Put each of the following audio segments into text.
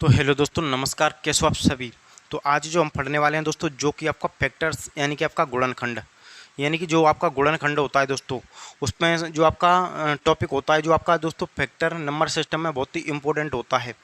तो हेलो दोस्तों, नमस्कार। कैसे हो आप सभी। तो आज जो हम पढ़ने वाले हैं दोस्तों, जो कि आपका फैक्टर्स यानी कि आपका गुणनखंड, यानी कि जो आपका गुणनखंड होता है दोस्तों, उसमें जो आपका टॉपिक होता है, जो आपका दोस्तों फैक्टर नंबर सिस्टम में बहुत ही इंपॉर्टेंट होता है।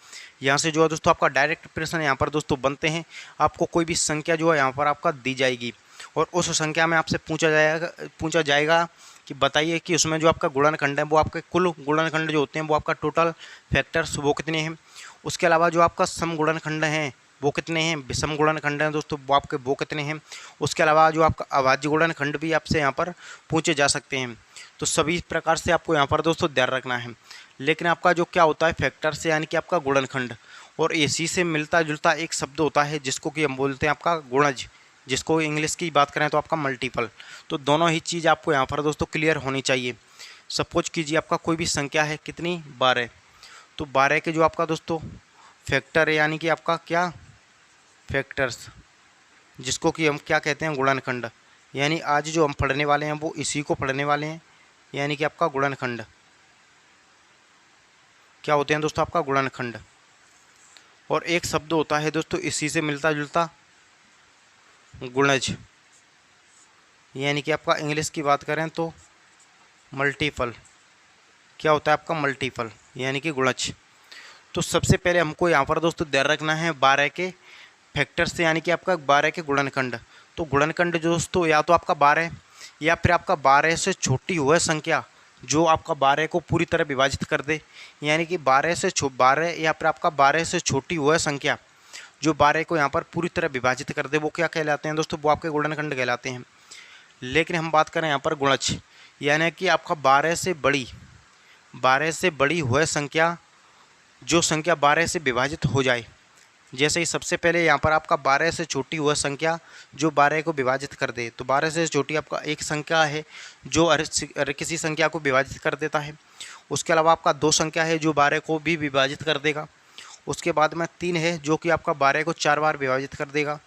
यहाँ से जो है दोस्तों आपका डायरेक्ट प्रश्न यहाँ पर दोस्तों बनते हैं। आपको कोई भी संख्या जो है यहाँ पर आपका दी जाएगी और उस संख्या में आपसे पूछा जाएगा कि बताइए कि उसमें जो आपका गुणनखंड है, वो आपके कुल गुणनखंड जो होते हैं, वो आपका टोटल फैक्टर्स वो कितने हैं। उसके अलावा जो आपका सम गुणनखंड हैं वो कितने हैं, विषम गुणनखंड हैं दोस्तों, वो आपके वो कितने हैं। उसके अलावा जो आपका अभाज्य गुणनखंड भी आपसे यहाँ पर पूछे जा सकते हैं। तो सभी प्रकार से आपको यहाँ पर दोस्तों ध्यान रखना है। लेकिन आपका जो क्या होता है फैक्टर से यानी कि आपका गुणनखंड और इसी से मिलता जुलता एक शब्द होता है जिसको कि हम बोलते हैं आपका गुणज, जिसको इंग्लिश की बात करें तो आपका मल्टीपल। तो दोनों ही चीज़ आपको यहाँ पर दोस्तों क्लियर होनी चाहिए। सपोज कीजिए आपका कोई भी संख्या है कितनी, 12। तो 12 के जो आपका दोस्तों फैक्टर है यानी कि आपका क्या, फैक्टर्स, जिसको कि हम क्या कहते हैं, गुणनखंड। यानी आज जो हम पढ़ने वाले हैं वो इसी को पढ़ने वाले हैं, यानी कि आपका गुणनखंड। क्या होते हैं दोस्तों आपका गुणनखंड। और एक शब्द होता है दोस्तों इसी से मिलता जुलता, गुणज, यानी कि आपका इंग्लिश की बात करें तो मल्टीपल। क्या होता है आपका मल्टीपल यानी कि गुणज। तो सबसे पहले हमको यहाँ पर दोस्तों ध्यान रखना है 12 के फैक्टर से यानी कि आपका 12 के गुणनखंड। तो गुणनखंड दोस्तों या तो आपका 12 या फिर आपका 12 से छोटी हुआ संख्या जो आपका 12 को पूरी तरह विभाजित कर दे, यानी कि 12 या फिर आपका 12 से छोटी हुआ संख्या जो 12 को यहाँ पर पूरी तरह विभाजित कर दे, वो क्या कहलाते हैं दोस्तों, वो आपके गुणनखंड कहलाते हैं। लेकिन हम बात करें यहाँ पर गुणज, यानी कि आपका 12 से बड़ी हुआ संख्या, जो संख्या 12 से विभाजित हो जाए। जैसे ही सबसे पहले यहाँ पर आपका 12 से छोटी हुआ संख्या जो 12 को विभाजित कर दे। तो 12 से छोटी आपका एक संख्या है जो हर किसी संख्या को विभाजित कर देता है। उसके अलावा आपका 2 संख्या है जो 12 को भी विभाजित कर देगा। उसके बाद में 3 है जो कि आपका 12 को 4 बार विभाजित कर देगा।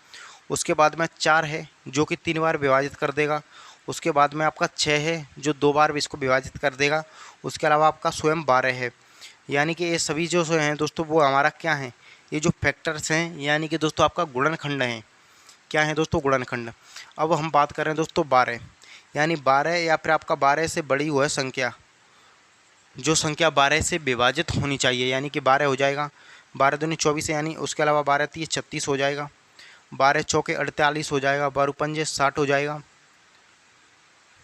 उसके बाद में 4 है जो कि 3 बार विभाजित कर देगा। उसके बाद में आपका 6 है जो 2 बार इसको विभाजित कर देगा। उसके अलावा आपका स्वयं 12 है। यानी कि ये सभी जो हैं दोस्तों वो हमारा क्या है, ये जो फैक्टर्स हैं यानी कि दोस्तों आपका गुणनखंड हैं। क्या है दोस्तों, गुणनखंड। अब हम बात करें दोस्तों 12, यानी 12 या फिर आपका 12 से बड़ी हुआ संख्या, जो संख्या 12 से विभाजित होनी चाहिए, यानी कि 12 हो जाएगा। 12 दूनी 24 यानी, उसके अलावा 12 तीस 36 हो जाएगा। 12 चौके 48 हो जाएगा। 12 पंजे 60 हो जाएगा।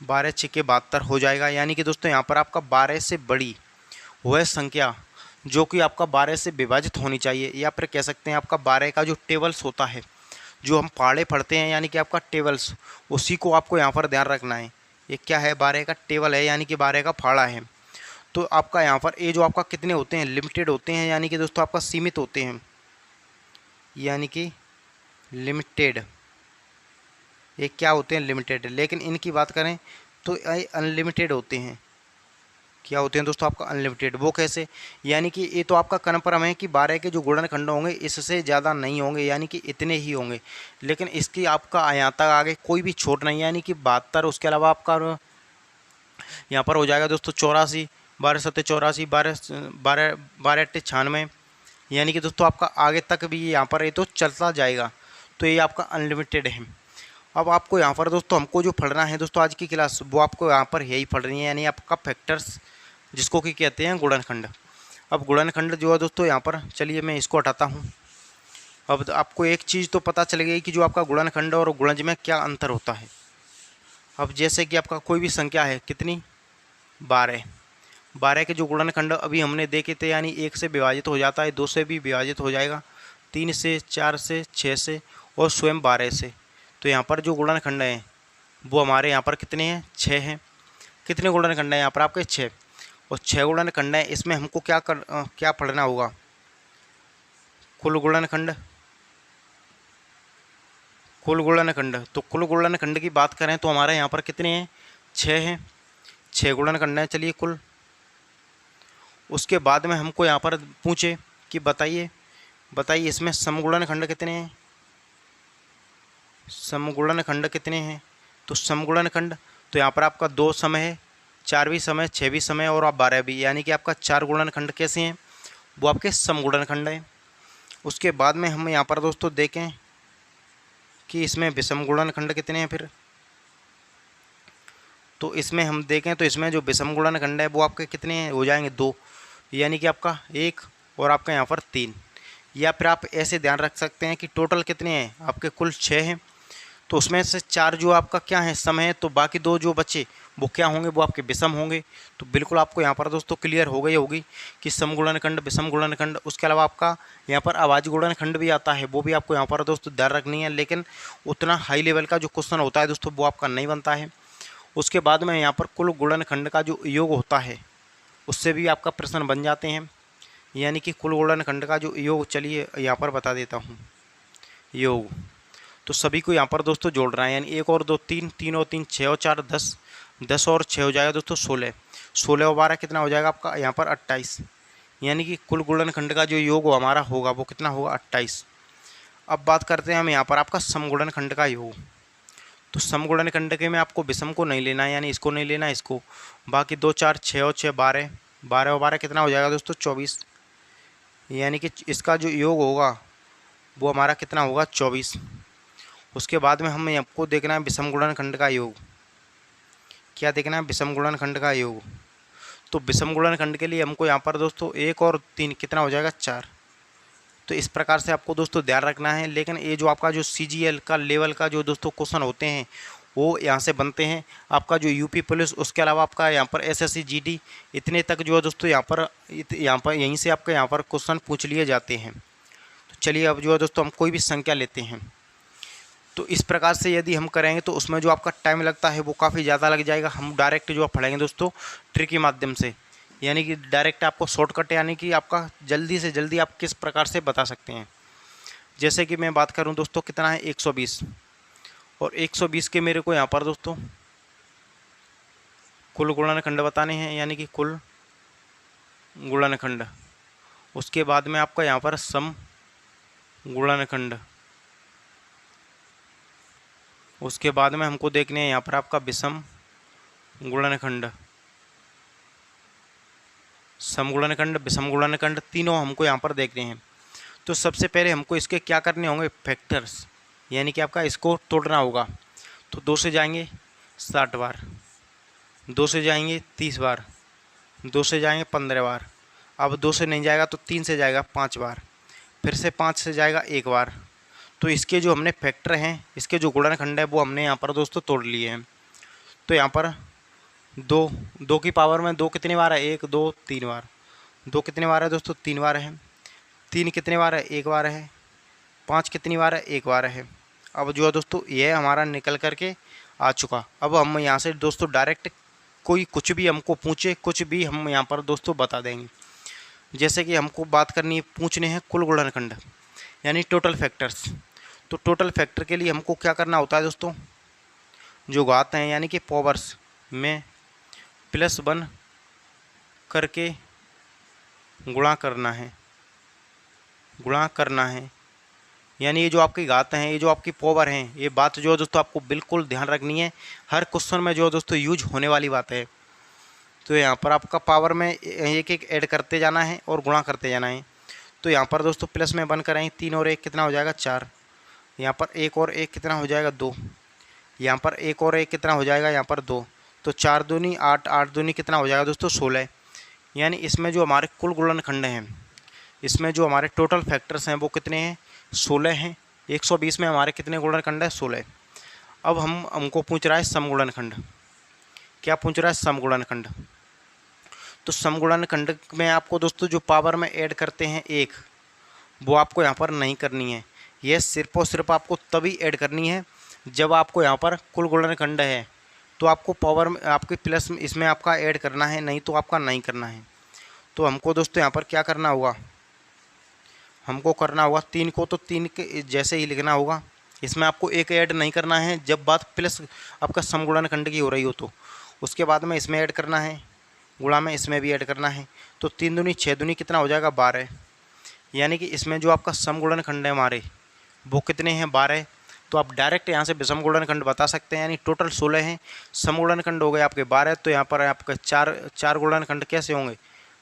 12 छिक्के 72 हो जाएगा। यानी कि दोस्तों यहाँ पर आपका 12 से बड़ी वह संख्या जो कि आपका 12 से विभाजित होनी चाहिए, या फिर कह सकते हैं आपका 12 का जो टेबल्स होता है, जो हम पहाड़े पढ़ते हैं यानी कि आपका टेबल्स, उसी को आपको यहाँ पर ध्यान रखना है। ये क्या है, 12 का टेबल है यानी कि 12 का फाड़ा है। तो आपका यहाँ पर ये जो आपका कितने होते हैं, लिमिटेड होते हैं, यानी कि दोस्तों आपका सीमित होते हैं, यानी कि लिमिटेड। ये क्या होते हैं, लिमिटेड। लेकिन इनकी बात करें तो ये अनलिमिटेड होते हैं। क्या होते हैं दोस्तों आपका अनलिमिटेड। वो कैसे, यानी कि ये तो आपका कन्फर्म है कि 12 के जो गुणनखंड होंगे इससे ज़्यादा नहीं होंगे, यानी कि इतने ही होंगे। लेकिन इसकी आपका यहाँ तक आगे कोई भी छूट नहीं है, यानी कि 72। उसके अलावा आपका यहाँ पर हो जाएगा दोस्तों 84, 12 सत्ते 84, 12 12 12 अट्ठे 96, यानी कि दोस्तों आपका आगे तक भी यहाँ पर ये तो चलता जाएगा। तो ये आपका अनलिमिटेड है। अब आपको यहाँ पर दोस्तों हमको जो पढ़ना है दोस्तों आज की क्लास, वो आपको यहाँ पर यही पढ़नी है, यानी आपका फैक्टर्स, जिसको कि कहते हैं गुणनखंड। अब गुणनखंड जो है दोस्तों यहाँ पर, चलिए मैं इसको हटाता हूँ। अब आपको एक चीज़ तो पता चल गई कि जो आपका गुणनखंड और गुणज में क्या अंतर होता है। अब जैसे कि आपका कोई भी संख्या है कितनी, 12। 12 के जो गुणनखंड अभी हमने देखे थे, यानी 1 से विभाजित हो जाता है, 2 से भी विभाजित हो जाएगा, 3 से, 4 से, 6 से और स्वयं 12 से। तो यहाँ पर जो गुणनखंड हैं वो हमारे यहाँ पर कितने हैं, 6 हैं। कितने गुणनखंड हैं यहाँ पर आपके, 6। और 6 गुणनखंड हैं, इसमें हमको क्या पढ़ना होगा, कुल गुणनखंड। कुल गुणनखंड, तो कुल गुणनखंड की बात करें तो हमारे यहाँ पर कितने हैं, 6 हैं। 6 गुणनखंड हैं चलिए कुल। उसके बाद में हमको यहाँ पर पूछे कि बताइए बताइए इसमें समगुणनखंड कितने हैं, समगुणनखंड कितने हैं। तो समगुणनखंड, तो यहाँ पर आपका 2 समय है, 4 भी समय, 6 भी समय और आप 12 भी, यानी कि आपका 4 गुणनखंड कैसे हैं, वो आपके समगुणनखंड हैं। उसके बाद में हम यहाँ पर दोस्तों देखें कि इसमें विषम गुणनखंड कितने हैं फिर। तो इसमें हम देखें तो इसमें जो विषम गुणनखंड है वो आपके कितने हो जाएंगे, 2, यानी कि आपका 1 और आपका यहाँ पर 3। या फिर आप ऐसे ध्यान रख सकते हैं कि टोटल कितने हैं आपके, कुल 6 हैं। तो उसमें से 4 जो आपका क्या है, सम है, तो बाकी 2 जो बचे वो क्या होंगे, वो आपके विषम होंगे। तो बिल्कुल आपको यहाँ पर दोस्तों क्लियर हो गई होगी कि सम गुणनखंड, विषम गुणनखंड। उसके अलावा आपका यहाँ पर अभाज्य गुणनखंड भी आता है, वो भी आपको यहाँ पर दोस्तों ध्यान रखनी है, लेकिन उतना हाई लेवल का जो क्वेश्चन होता है दोस्तों वो आपका नहीं बनता है। उसके बाद में यहाँ पर कुल गुणनखंड का जो योग होता है उससे भी आपका प्रश्न बन जाते हैं, यानी कि कुल गुणनखंड का जो योग, चलिए यहाँ पर बता देता हूँ योग। तो सभी को यहाँ पर दोस्तों जोड़ रहा है, यानी 1 और 2 3, 3 और 3 6 और 4 10, 10 और 6 हो जाएगा दोस्तों 16, 16 और 12 कितना हो जाएगा आपका यहाँ पर 28, यानी कि कुल गुणनखंड का जो योग हमारा होगा वो कितना होगा 28। अब बात करते हैं हम यहाँ पर आपका समगुणनखंड का योग। तो समगुणनखंड के में आपको विषम को नहीं लेना है, यानी इसको नहीं लेना है, इसको बाकी 2 4 6 और 6 12, 12 और 12 कितना हो जाएगा दोस्तों 24, यानी कि इसका जो योग होगा वो हमारा कितना होगा 24। उसके बाद में हमें आपको देखना है विषम गुणनखंड का योग। क्या देखना है, विषम गुणनखंड का योग। तो विषम गुणनखंड के लिए हमको यहाँ पर दोस्तों 1 और 3 कितना हो जाएगा 4। तो इस प्रकार से आपको दोस्तों ध्यान रखना है। लेकिन ये जो आपका जो CGL का लेवल का जो दोस्तों क्वेश्चन होते हैं वो यहाँ से बनते हैं। आपका जो UP पुलिस, उसके अलावा आपका यहाँ पर SSC GD, इतने तक जो है दोस्तों यहाँ पर यहीं से आपके यहाँ पर क्वेश्चन पूछ लिए जाते हैं। तो चलिए अब जो है दोस्तों हम कोई भी संख्या लेते हैं। तो इस प्रकार से यदि हम करेंगे तो उसमें जो आपका टाइम लगता है वो काफ़ी ज़्यादा लग जाएगा। हम डायरेक्ट जो पढ़ेंगे दोस्तों ट्रिक के माध्यम से, यानी कि डायरेक्ट आपको शॉर्टकट, यानी कि आपका जल्दी से जल्दी आप किस प्रकार से बता सकते हैं। जैसे कि मैं बात करूं दोस्तों कितना है 120, और 120 के मेरे को यहाँ पर दोस्तों कुल गुणनखंड बताने हैं, यानी कि कुल गुणनखंड। उसके बाद में आपका यहाँ पर सम गुणनखंड। उसके बाद में हमको देखने हैं यहाँ पर आपका विषम गुणनखंड, समगुणनखंड, विषम गुणनखंड, तीनों हमको यहाँ पर देखने हैं। तो सबसे पहले हमको इसके क्या करने होंगे, फैक्टर्स, यानी कि आपका इसको तोड़ना होगा। तो 2 से जाएंगे 60 बार, 2 से जाएंगे 30 बार, 2 से जाएंगे 15 बार, अब 2 से नहीं जाएगा तो 3 से जाएगा 5 बार, फिर से 5 से जाएगा 1 बार। तो इसके जो हमने फैक्टर हैं, इसके जो गुणनखंड है वो हमने यहाँ पर दोस्तों तोड़ लिए हैं। तो यहाँ पर 2 की पावर में 2 कितनी बार है, 1 2 3 बार, 2 कितने बार है दोस्तों 3 बार है, 3 कितने बार है 1 बार है, 5 कितनी बार है 1 बार है। अब जो है दोस्तों ये हमारा निकल करके आ चुका। अब हम यहाँ से दोस्तों डायरेक्ट कोई कुछ भी हमको पूछे, कुछ भी हम यहाँ पर दोस्तों बता देंगे। जैसे कि हमको बात करनी है, पूछने हैं कुल गुणनखंड, यानी टोटल फैक्टर्स। तो टोटल फैक्टर के लिए हमको क्या करना होता है दोस्तों, जो घात हैं यानी कि पावर्स में +1 करके गुणा करना है, गुणा करना है। यानी ये जो आपकी घात हैं, ये जो आपकी पावर हैं, ये बात जो है दोस्तों आपको बिल्कुल ध्यान रखनी है। हर क्वेश्चन में जो है दोस्तों यूज होने वाली बात है। तो यहाँ पर आपका पावर में एक एक ऐड करते जाना है और गुणा करते जाना है। तो यहाँ पर दोस्तों प्लस में 1 करें, 3 और 1 कितना हो जाएगा 4, यहाँ पर 1 और 1 कितना हो जाएगा 2, यहाँ पर 1 और 1 कितना हो जाएगा यहाँ पर 2। तो 4 दूनी 8, 8 दूनी कितना हो जाएगा दोस्तों 16। यानी इसमें जो हमारे कुल गुणनखंड हैं, इसमें जो हमारे टोटल फैक्टर्स हैं वो कितने हैं 16 हैं। 120 में हमारे कितने गुणनखंड है 16। अब हमको पूछ रहा है समगुणनखंड। क्या पूछ रहा है, समगुणनखंड। तो समगुणनखंड में आपको दोस्तों जो पावर में ऐड करते हैं 1, वो आपको यहाँ पर नहीं करनी है। यह सिर्फ और सिर्फ आपको तभी ऐड करनी है जब आपको यहाँ पर कुल गुणनखंड है तो आपको पावर में आपके प्लस इसमें आपका ऐड करना है, नहीं तो आपका नहीं करना है। तो हमको दोस्तों यहाँ पर क्या करना होगा, हमको करना होगा 3 को तो 3 के जैसे ही लिखना होगा। इसमें आपको 1 ऐड नहीं करना है जब बात प्लस आपका समगुणनखंड की हो रही हो। तो उसके बाद में इसमें ऐड करना है, गुणा में इसमें भी ऐड करना है। तो 3 दूनी 6 दूनी कितना हो जाएगा 12। यानी कि इसमें जो आपका समगुणनखंड है हमारे वो कितने हैं 12। तो आप डायरेक्ट यहाँ से विषम गुणनखंड बता सकते हैं, यानी टोटल 16 हैं, समगुणनखंड हो गए आपके 12। तो यहाँ पर आपके 4 गुणनखंड कैसे होंगे,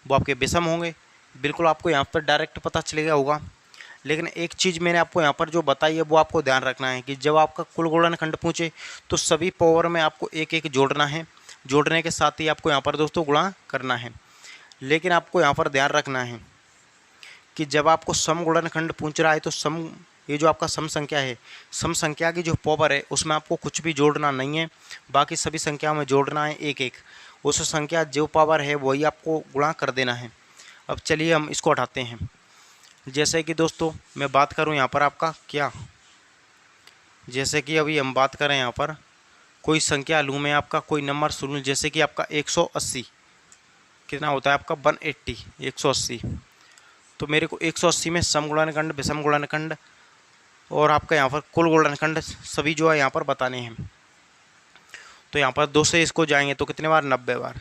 वो आपके विषम होंगे। बिल्कुल आपको यहाँ पर डायरेक्ट पता चलेगा होगा। लेकिन एक चीज़ मैंने आपको यहाँ पर जो बताई है वो आपको ध्यान रखना है कि जब आपका कुल गुणनखंड पूछे तो सभी पावर में आपको एक एक जोड़ना है, जोड़ने के साथ ही आपको यहाँ पर दोस्तों गुणा करना है। लेकिन आपको यहाँ पर ध्यान रखना है कि जब आपको सम गुणनखंड पूछ रहा है तो सम, ये जो आपका सम संख्या है, सम संख्या की जो पावर है उसमें आपको कुछ भी जोड़ना नहीं है, बाकी सभी संख्याओं में जोड़ना है एक एक। उस संख्या जो पावर है वही आपको गुणा कर देना है। अब चलिए हम इसको हटाते हैं। जैसे कि दोस्तों मैं बात करूं यहाँ पर आपका क्या, जैसे कि अभी हम बात करें यहाँ पर कोई संख्या लूँ मैं, आपका कोई नंबर सुनूँ, जैसे कि आपका 180 कितना होता है आपका 180, 180। तो मेरे को 180 में सम गुणनखंड, विषम गुणनखंड और आपका यहाँ पर कुल गुणनखंड सभी जो है यहाँ पर बताने हैं। तो यहाँ पर 2 से इसको जाएंगे तो कितने बार, 90 बार।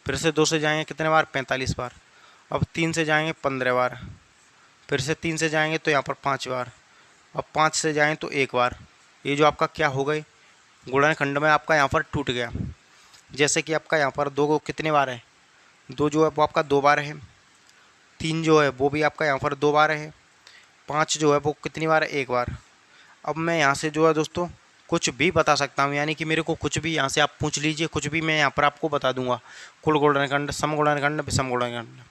फिर से 2 से जाएंगे कितने बार, 45 बार। अब 3 से जाएंगे 15 बार। फिर से 3 से जाएंगे तो यहाँ पर 5 बार। अब 5 से जाएँ तो 1 बार। ये जो आपका क्या हो गए, गुणनखंड में आपका यहाँ पर टूट गया। जैसे कि आपका यहाँ पर 2 को कितने बार है, 2 जो है वो आपका 2 बार है। 3 जो है वो भी आपका यहाँ पर 2 बार है। 5 जो है वो कितनी बार है, 1 बार। अब मैं यहाँ से जो है दोस्तों कुछ भी बता सकता हूँ, यानी कि मेरे को कुछ भी यहाँ से आप पूछ लीजिए, कुछ भी मैं यहाँ पर आपको बता दूंगा। कुल गुणनखंड, सम गुणनखंड, विषम गुणनखंड।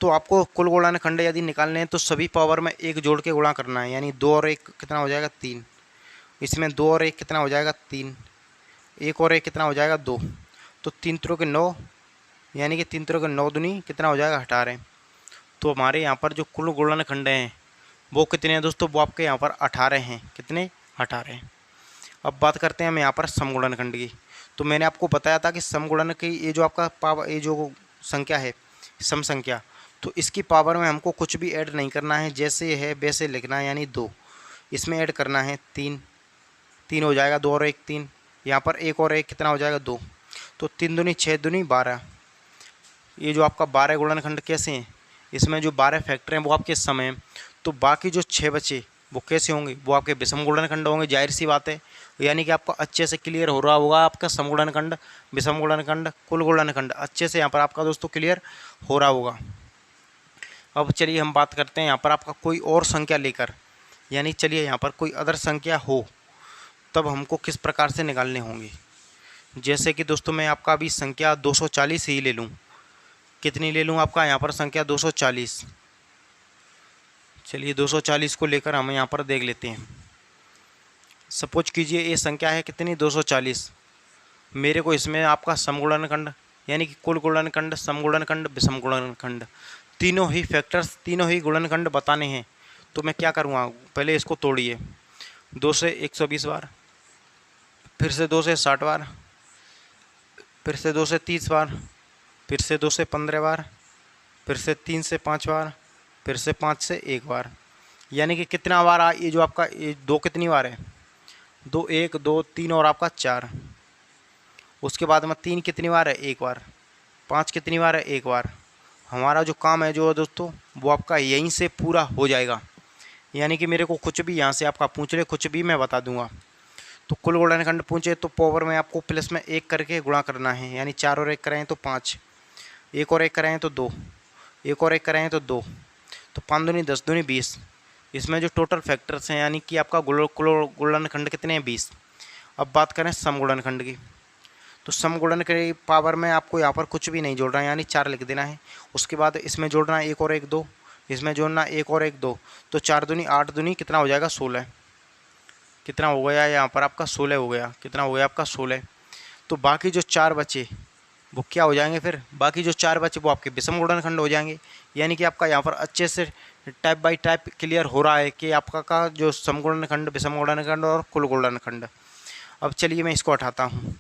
तो आपको कुल गुणनखंड यदि निकालने हैं तो सभी पावर में एक जोड़ के गुणा करना है, यानी 2 और 1 कितना हो जाएगा, 3। इसमें 2 और 1 कितना हो जाएगा, 3। 1 और 1 कितना हो जाएगा, 2। तो 3 त्रों के 9, यानी कि 3 त्रों के 9 दूनी कितना हो जाएगा, 18। तो हमारे यहाँ पर जो कुल गुणनखंड हैं वो कितने हैं दोस्तों, वो आपके यहाँ पर 18 हैं। कितने, 18। अब बात करते हैं हम यहाँ पर समगुणनखंड की। तो मैंने आपको बताया था कि समगुणन की ये जो आपका पावर, ये जो संख्या है सम संख्या, तो इसकी पावर में हमको कुछ भी ऐड नहीं करना है, जैसे है वैसे लिखना है। यानी 2 इसमें ऐड करना है, 3, 3 हो जाएगा, 2 और 1 3। यहाँ पर 1 और 1 कितना हो जाएगा, 2। तो 3 दूनी 6 दूनी 12। ये जो आपका 12 गुणनखंड कैसे हैं, इसमें जो 12 फैक्टर हैं वो आपके सम हैं। तो बाकी जो 6 बचे वो कैसे होंगे, वो आपके विषम गुणनखंड होंगे, जाहिर सी बात है। यानी कि आपको अच्छे से क्लियर हो रहा होगा आपका सम गुणनखंड, विषम गुणनखंड, कुल गुणनखंड अच्छे से यहाँ पर आपका दोस्तों क्लियर हो रहा होगा। अब चलिए हम बात करते हैं यहाँ पर आपका कोई और संख्या लेकर, यानी चलिए यहाँ पर कोई अदर संख्या हो तब हमको किस प्रकार से निकालने होंगे। जैसे कि दोस्तों मैं आपका अभी संख्या 240 ही ले लूँ। कितनी ले लूँ आपका यहाँ पर संख्या 240। चलिए 240 को लेकर हम यहाँ पर देख लेते हैं। सपोज कीजिए ये संख्या है कितनी, 240। मेरे को इसमें आपका समगुणनखंड यानी कि कुल गुणनखंड, समगुणनखंड, विषम गुणनखंड तीनों ही फैक्टर्स, तीनों ही गुणनखंड बताने हैं। तो मैं क्या करूँगा, पहले इसको तोड़िए। 2 से 120 बार, फिर से 2 से 60 बार, फिर से 2 से 30 बार, फिर से 2 से 15 बार, फिर से 3 से 5 बार, फिर से 5 से 1 बार। यानी कि कितना बार ये जो आपका ये 2 कितनी बार है, 2 1 2 3 और आपका 4। उसके बाद में 3 कितनी बार है, 1 बार। 5 कितनी बार है, 1 बार। हमारा जो काम है जो है दोस्तों वो आपका यहीं से पूरा हो जाएगा। यानी कि मेरे को कुछ भी यहाँ से आपका पूछ ले, कुछ भी मैं बता दूंगा। तो कुल गुणनखंड पूछे तो पावर में आपको प्लस में 1 करके गुणा करना है, यानी 4 और 1 करें तो 5, 1 और 1 करें तो 2, 1 और 1 करें तो 2। तो 5 दूनी 10 दूनी 20। इसमें जो टोटल फैक्टर्स हैं यानी कि आपका गुणनखंड कितने हैं, 20। अब बात करें समगुणनखंड की, तो समगुणन के पावर में आपको यहाँ पर कुछ भी नहीं जोड़ना है, यानी 4 लिख देना है। उसके बाद इसमें जोड़ना है 1 और 1 2, इसमें जोड़ना 1 और 1 2। तो 4 दूनी 8 दूनी कितना हो जाएगा, 16। कितना हो गया यहाँ पर आपका, 16 हो गया। कितना हो गया आपका, 16। तो बाकी जो 4 बचे वो क्या हो जाएंगे, फिर बाकी जो 4 बचे वो आपके विषम गुणनखंड हो जाएंगे। यानी कि आपका यहाँ पर अच्छे से टाइप बाय टाइप क्लियर हो रहा है कि आपका का जो समगुणनखंड, विषम गुणनखंड और कुल गुणनखंड। अब चलिए मैं इसको हटाता हूँ।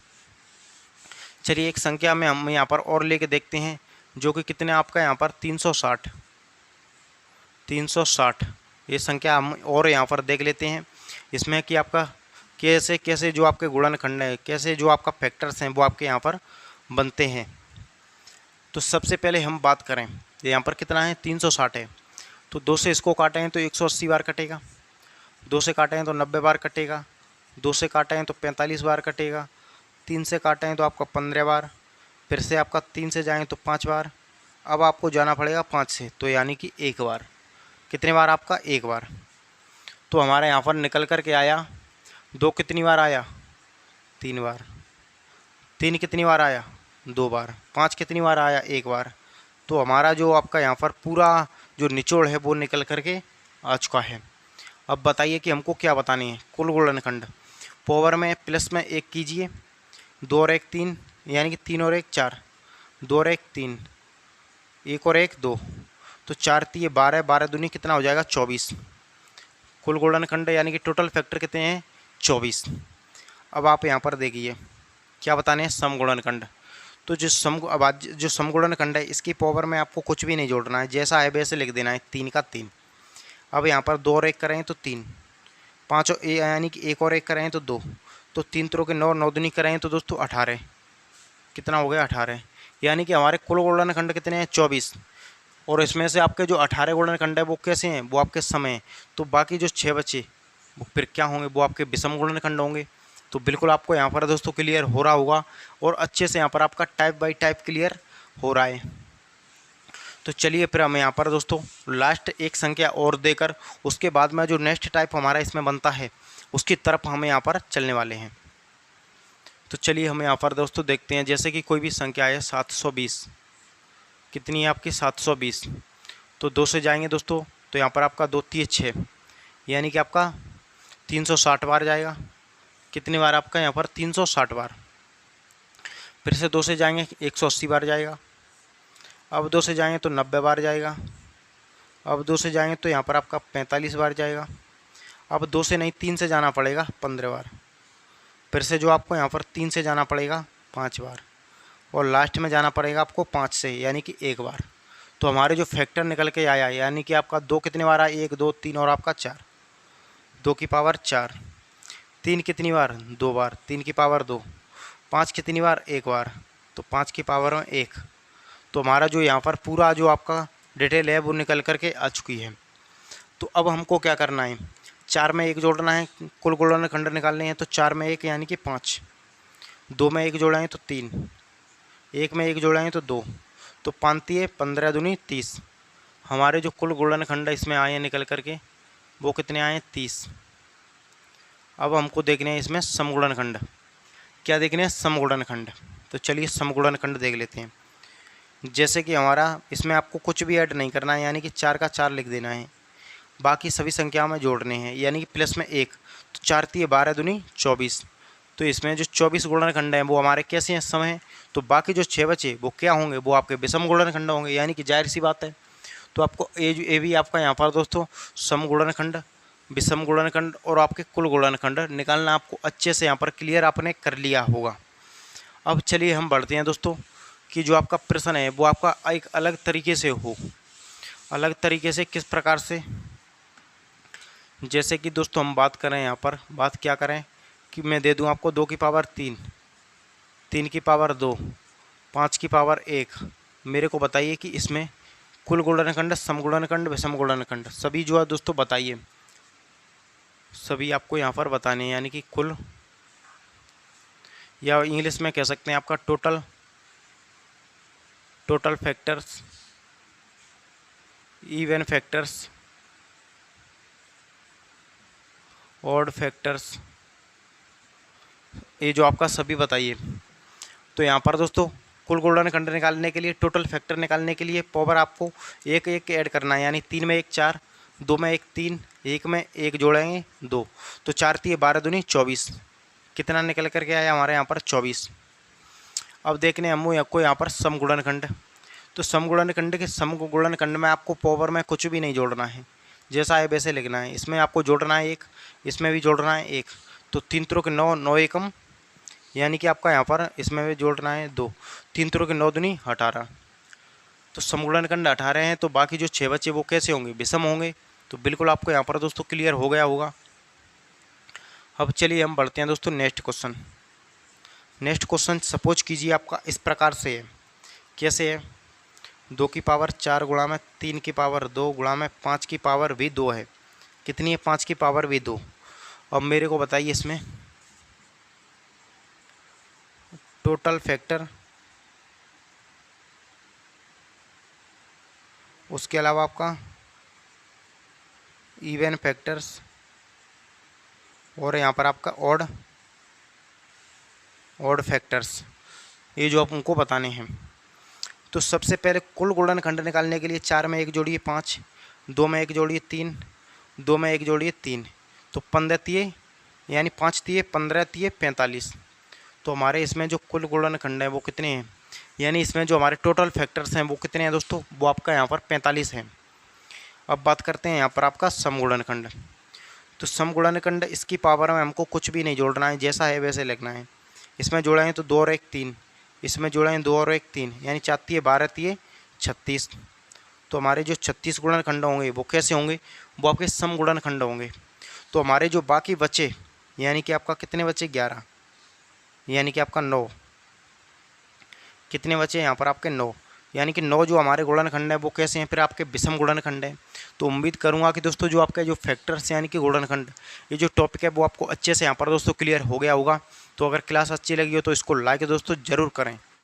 चलिए एक संख्या में हम यहाँ पर और लेके देखते हैं, जो कि कितने आपका यहाँ पर 360। 360 ये संख्या हम और यहाँ पर देख लेते हैं। इसमें कि आपका कैसे कैसे जो आपके गुणनखंड है, कैसे जो आपका फैक्टर्स हैं वो आपके यहाँ पर बनते हैं। तो सबसे पहले हम बात करें, यहाँ पर कितना है, 360 है। तो 2 से इसको काटें तो 180 बार कटेगा, 2 से काटें तो 90 बार कटेगा, 2 से काटें तो 45 बार कटेगा, 3 से काटें तो आपका 15 बार, फिर से आपका 3 से जाएँ तो 5 बार। अब आपको जाना पड़ेगा 5 से, तो यानी कि 1 बार। कितने बार आपका, एक बार। तो हमारे यहाँ पर निकल कर के आया 2 कितनी बार आया, 3 बार। 3 कितनी बार आया, 2 बार। 5 कितनी बार आया, 1 बार। तो हमारा जो आपका यहाँ पर पूरा जो निचोड़ है वो निकल कर के आ चुका है। अब बताइए कि हमको क्या बतानी है, कुल गुणनखंड। पावर में प्लस में 1 कीजिए, 2 और 1 3, यानी कि 3 और 1 4, 2 और 1 3, 1 और 1 2, तो 4 3 12, 12 दूनी कितना हो जाएगा, 24। कुल गुणनखंड यानी कि टोटल फैक्टर कितने हैं, 24। अब आप यहाँ पर देखिए क्या बताने हैं, समगुणनखंड। तो जो समगुणनखंड है इसकी पावर में आपको कुछ भी नहीं जोड़ना है, जैसा है वैसे लिख देना है, 3 का 3। अब यहाँ पर 2 और 1 करें तो 3, 5 और यानी कि 1 और 1 करें तो 2, तो 3 त्रों के 9, 9 दूनी करें तो दोस्तों 18, कितना हो गया, 18। यानी कि हमारे कुल गुणनखंड कितने हैं, 24। और इसमें से आपके जो 18 गुणनखंड है वो कैसे हैं, वो आपके सम हैं। तो बाकी जो 6 बचे वो फिर क्या होंगे, वो आपके विषम गुणनखंड होंगे। तो बिल्कुल आपको यहाँ पर दोस्तों क्लियर हो रहा होगा, और अच्छे से यहाँ पर आपका टाइप बाय टाइप क्लियर हो रहा है। तो चलिए फिर हम यहाँ पर दोस्तों लास्ट एक संख्या और देकर उसके बाद में जो नेक्स्ट टाइप हमारा इसमें बनता है उसकी तरफ हम यहाँ पर चलने वाले हैं। तो चलिए हम यहाँ पर दोस्तों देखते हैं, जैसे कि कोई भी संख्या है 720, कितनी है आपकी, 720। तो 2 से जाएंगे दोस्तों, तो यहाँ पर आपका 2 3 6, यानी कि आपका 360 बार जाएगा। कितनी बार आपका यहाँ पर, 360 बार। फिर से 2 से जाएंगे 180 बार जाएगा। अब 2 से जाएंगे तो 90 बार जाएगा। अब 2 से जाएंगे तो यहाँ पर आपका 45 बार जाएगा। अब 2 से नहीं, 3 से जाना पड़ेगा, 15 बार। फिर से जो आपको यहाँ पर 3 से जाना पड़ेगा 5 बार, और लास्ट में जाना पड़ेगा आपको 5 से, यानी कि 1 बार। तो हमारे जो फैक्टर निकल के आया, यानी कि आपका 2 कितनी बार आया, 1 2 3 और आपका 4, 2 की पावर 4। 3 कितनी बार, 2 बार, 3 की पावर 2। 5 कितनी बार, 1 बार, तो 5 की पावर में 1। तो हमारा जो यहाँ पर पूरा जो आपका डिटेल है वो निकल करके आ चुकी है। तो अब हमको क्या करना है, 4 में 1 जोड़ना है, कुल गुणनखंड निकालने हैं। तो 4 में 1 यानी कि 5, 2 में 1 जोड़ेंगे तो 3, 1 में 1 जोड़ेंगे तो 2, तो 5 तिये 15 दूनी 30। हमारे जो कुल गुणनखंड इसमें आए हैं निकल करके वो कितने आए हैं, 30। अब हमको देखने हैं इसमें समगुणनखंड, क्या देखने हैं, समगुणनखंड। तो चलिए समगुणनखंड देख लेते हैं। जैसे कि हमारा इसमें आपको कुछ भी ऐड नहीं करना है, यानी कि 4 का 4 लिख देना है, बाकी सभी संख्याओं में जोड़ने हैं, यानी कि प्लस में 1। तो 4 तिये 12 दूनी 24। तो इसमें जो 24 गुणनखंड हैं वो हमारे कैसे हैं, सम हैं। तो बाकी जो 6 बचे वो क्या होंगे, वो आपके विषम गुणनखंड होंगे, यानी कि जाहिर सी बात है। तो आपको ए भी आपका यहाँ पर दोस्तों सम गुणनखंड, विषम गुणनखंड और आपके कुल गुणनखंड निकालना आपको अच्छे से यहाँ पर क्लियर आपने कर लिया होगा। अब चलिए हम बढ़ते हैं दोस्तों कि जो आपका प्रश्न है वो आपका एक अलग तरीके से हो। अलग तरीके से किस प्रकार से, जैसे कि दोस्तों हम बात करें, यहाँ पर बात क्या करें कि मैं दे दूं आपको 2 की पावर 3, 3 की पावर 2, 5 की पावर 1। मेरे को बताइए कि इसमें कुल गुणनखंड, समगुणनखंड, विषम गुणनखंड सभी जो है दोस्तों बताइए, सभी आपको यहाँ पर बताने हैं, यानी कि कुल, या इंग्लिश में कह सकते हैं आपका total, total factors, even factors, odd factors, ये जो आपका सभी बताइए। तो यहाँ पर दोस्तों कुल गुणनखंड निकालने के लिए, टोटल फैक्टर निकालने के लिए पावर आपको एक एक ऐड करना है, यानी 3 में 1 4, 2 में 1 3, 1 में 1 जोड़ेंगे 2, तो 4 तिये 12 दूनी 24। कितना निकल करके आया हमारे यहाँ पर, 24। अब देखने हम आपको यहाँ पर समगुणनखंड। तो समगुणनखंड के समगुणनखंड में आपको पावर में कुछ भी नहीं जोड़ना है, जैसा है वैसे लिखना है। इसमें आपको जोड़ना है 1, इसमें भी जोड़ना है 1, तो 3 त्रों के 9, 9 एकम, यानी कि आपका यहाँ पर इसमें भी जोड़ना है 2, 3 त्रों के 9 दूनी 18। तो समगुणनखंड 18 हैं, तो बाकी जो 6 बचे वो कैसे होंगे, विषम होंगे। तो बिल्कुल आपको यहाँ पर दोस्तों क्लियर हो गया होगा। अब चलिए हम बढ़ते हैं दोस्तों next question. Next question suppose कीजिए आपका इस प्रकार से है, कैसे है, 2 की पावर 4 गुणा में 3 की पावर 2 गुणा में 5 की पावर भी 2 है। कितनी है, 5 की पावर भी 2। अब मेरे को बताइए इसमें टोटल फैक्टर, उसके अलावा आपका इवन फैक्टर्स और यहाँ पर आपका ऑड फैक्टर्स, ये जो आप उनको बताने हैं। तो सबसे पहले कुल गुणनखंड निकालने के लिए 4 में 1 जोड़िए 5, 2 में 1 जोड़िए 3, 2 में 1 जोड़िए 3, तो 15 तिये यानी 5 तिये 15 तिये 45। तो हमारे इसमें जो कुल गुणनखंड है वो कितने हैं, यानी इसमें जो हमारे टोटल फैक्टर्स हैं वो कितने हैं दोस्तों, वो आपका यहाँ पर 45 हैं। अब बात करते हैं यहाँ पर आपका सम गुणनखंड। तो सम गुणनखंड इसकी पावर में हमको कुछ भी नहीं जोड़ना है, जैसा है वैसे लिखना है। इसमें जोड़ा है तो 2 और 1 3, इसमें जोड़ा है 2 और 1 3, यानी 4 तिये 12 तिये 36। तो हमारे जो 36 गुणनखंड होंगे वो कैसे होंगे, वो आपके सम गुणनखंड होंगे। तो हमारे जो बाकी बचे, यानी कि आपका कितने बचे 11, यानी कि आपका 9, कितने बचे यहाँ पर आपके 9, यानी कि 9 जो हमारे गुणनखंड है वो कैसे हैं, फिर आपके विषम गुणनखंड है। तो उम्मीद करूँगा कि दोस्तों जो आपके जो फैक्टर्स यानी कि गुणनखंड, ये जो टॉपिक है वो आपको अच्छे से यहाँ पर दोस्तों क्लियर हो गया होगा। तो अगर क्लास अच्छी लगी हो तो इसको लाइक दोस्तों ज़रूर करें।